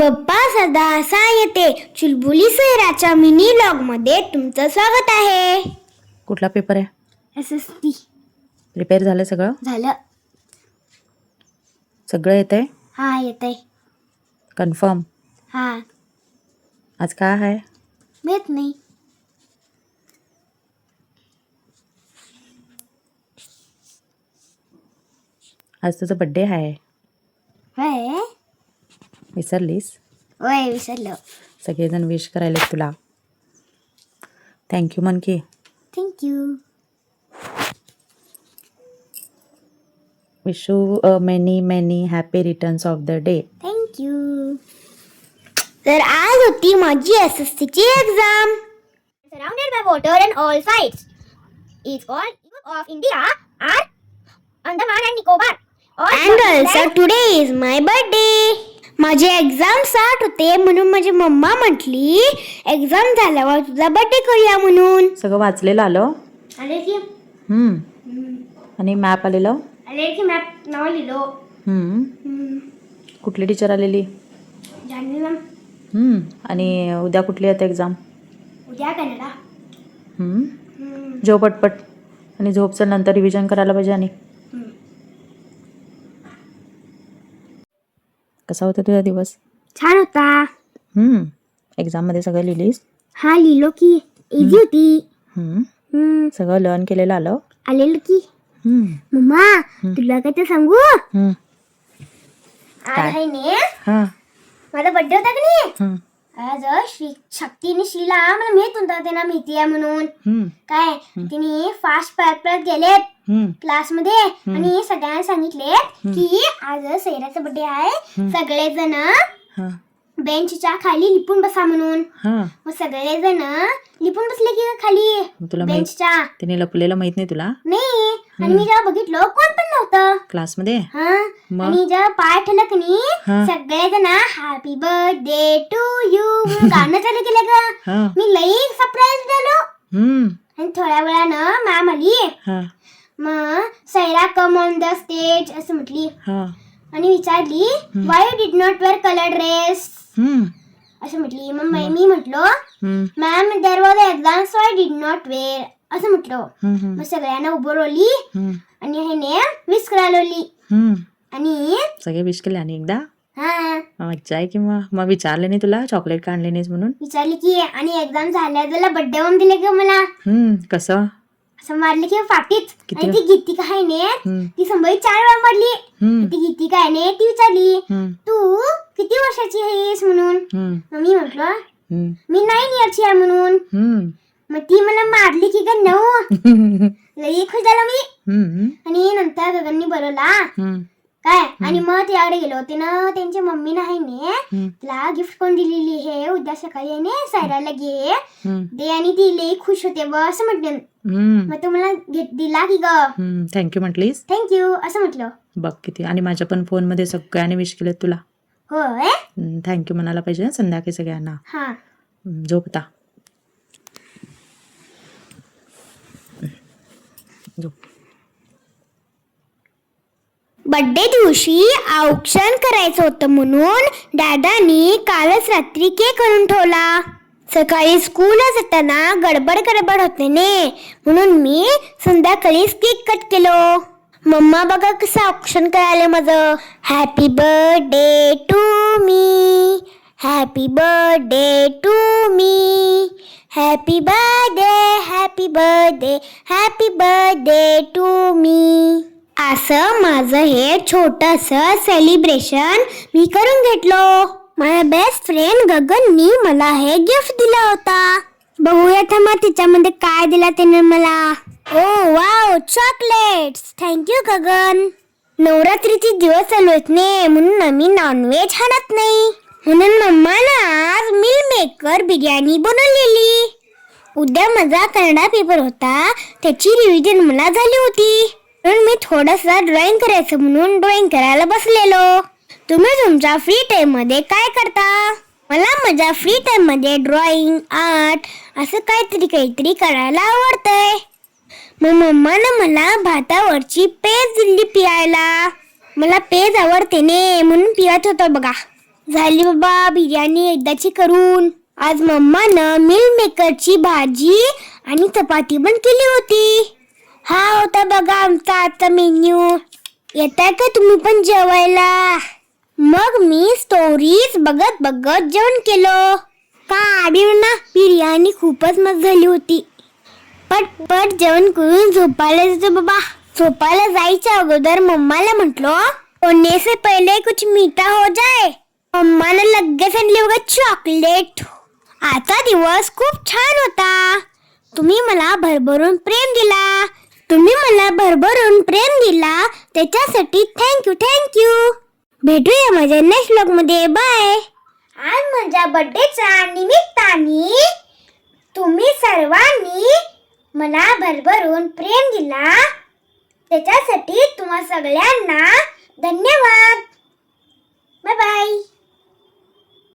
बाप्पा सदा असा येते चुलबुली सैराच्या मिनी लॉग मध्ये तुमचं स्वागत आहे. कुठला पेपर आहे? SST प्रिपेअर झालं सगळं? झालं. सगळं येतंय? हा येतंय. कन्फर्म? हा. आज काय आहे? माहित नाही. आज तुझा बड्डे आहे. होय विसरलीस? होय विसरलो. सगळेजण विश करायला तुला. थँक्यू म्हण की. Thank you. Wish you many happy returns of the day. Thank you. तर आज होती माझी SST ची exam. Surrounded by water on all sides. It's called of India and Andaman and Nicobar. And also today is my birthday. माझे exam start होते म्हणून माझी mamma म्हटली एक्झाम झाल्यावर तुझा बर्थडे करूया म्हणून. सगळं वाचलेलं आलं? आले की आणि मॅप आलेलं? आले की मॅप नाव लिहिलो. कुठली टीचर आलेली? जान्हवी मॅम. आणि उद्या कुठली येते एक्झाम? उद्या कन्नडा. झोप पटपट. आणि झोपचं नंतर रिव्हिजन करायला पाहिजे. आणि कसा होता तुझा दिवस? छान होता. एक्झाममध्ये सगळं लिहिलीस? हा लिहिलो की. इझी होती. सगळं लर्न केलेलं आलं? आलेलं की. मम्मा तुला काय ते सांगू? आज आहे ने माझा बर्थडे होता की नाही. आज शक्तीने श्रीला मला माहित होतं त्यांना माहिती आहे म्हणून. काय तिने फास्ट पळत गेलेत क्लासमध्ये आणि सगळ्यांना सांगितले की आज सैराचा बर्थडे आहे. सगळेजण बेंचच्या खाली लिपून बसा म्हणून. मग सगळेजण लिपून बसले की खाली तुला बेंचच्या. तिने लपलेलं माहित नाही तुला? नाही. आणि मी जेव्हा बघितलं कोण पण नव्हतं क्लासमध्ये. आणि जेव्हा पाय ठेवलं की नाही सगळेजण हॅपी बर्थडे टू यू गाणं चालू केलं ग. मी लई सरप्राईज झालो. आणि थोड्या वेळानं मॅम आली. मग Saira come on the stage असं म्हटली आणि विचारली why you did not wear colour dress असं म्हटली. मग मी म्हटलो ma'am there was exam so I did not wear असं म्हटलो. मग सगळ्यांना उभं रोवली आणि ह्याने विश करायला आणि सगळे विश केले. आणि एकदा मज्जा आहे की. मग विचारले नाही तुला चॉकलेट का आणले नाहीस म्हणून? विचारली की. आणि एक्झाम झाल्या त्याला बर्थडे होम दिले ग मला. कसं? असं मारले की पाठीच. आणि ती गीतिका आहे ने ती संभाई 4 वेळा मारली. ती गीतिका आहे ने ती विचारली तू किती वर्षाची आहेस म्हणून. मग मी म्हटलं मी 9 इयरची आहे म्हणून. मग ती मला मारली की ग 9. लई खुश झालो मी. आणि नंतर गगननी बोलवला काय. आणि मग त्याकडे गेलो होते ना. त्यांच्या मम्मी नाही ने तिला गिफ्ट पण दिलेली हे उद्या सकाळी आहे ने सायराला घे दे. आणि ती लई खुश होते ब असं म्हटलं. मग तू मला दिला की ग. थँक्यू म्हटलीस? थँक्यू असं म्हटलं. बघ किती. आणि माझ्या पण फोन मध्ये सगळ्यांनी विश केले तुला. होय. थँक्यू म्हणायला पाहिजे संध्याकाळी सगळ्यांना. झोप आता. झोप. बर्थडे दिवशी औक्षण करायचं होतं म्हणून दादानी कालच रात्री केक आणून ठेवला. सकाळी स्कूलला जाताना गडबड होते ने म्हणून मी संध्याकाळीच केक कट केलो. मम्मा बघा कसं औक्षण करायला माझं. Happy birthday to me. Happy birthday to me. Happy birthday happy birthday happy birthday to me. असं माझं हे छोटंसं सेलिब्रेशन मी करून घेतलो. माझ्या बेस्ट फ्रेंड गगननी मला हे गिफ्ट दिला होता. बघूया था मग तिच्यामध्ये काय दिला त्याने मला. ओ वाव चॉकलेट्स. थँक्यू गगन. नवरात्रीचे दिवस चालू आहेत ने म्हणून आम्ही नॉनव्हेज खात नाही म्हणून मम्मानं आज मिल मेकर बिर्याणी बनवलेली. उद्या माझा कन्नडा पेपर होता त्याची रिव्हिजन मला झाली होती म्हणून मी थोडासा ड्रॉइंग करायचं म्हणून ड्रॉइंग करायला बसलेलो. तुम्ही तुमच्या फ्री टाइम मध्ये काय करता? मला माझ्या फ्री टाइम मध्ये ड्रॉइंग आर्ट असं काहीतरी करायला आवडतंय. मग मम्मानं मला भातावरची पेज दिली पियायला. मला पेज आवडते ने म्हणून पिवत होतो बघा. झाली बाबा बिर्याणी एकदाची करून. आज मम्मानं मिल मेकरची भाजी आणि चपाती पण केली होती. हा होता बघा आमचा आजचा मेन्यू. येताय का तुम्ही पण जेवायला? मग मी स्टोरीज बघत बघत जेवण केलं. ना बिर्याणी खूपच मस्त झाली होती. पट जेवण करून झोपायला जातो बाबा. झोपायला जायच्या अगोदर मम्माला म्हटलो सोने से पहले कुछ मीठा हो जाए. मम्माने लगेच आणली बघा चॉकलेट. आजचा दिवस खूप छान होता. तुम्ही मला भरभरून प्रेम दिला. त्याच्यासाठी थँक्यू. भेटूया माझ्या नेक्स्ट व्लॉग मध्ये. बाय. आज माझ्या बर्थडेच्या निमित्ताने तुम्ही सर्वांनी मला भरभरून प्रेम दिला. त्याच्यासाठी तुम्हा सगळ्यांना धन्यवाद. Bye bye.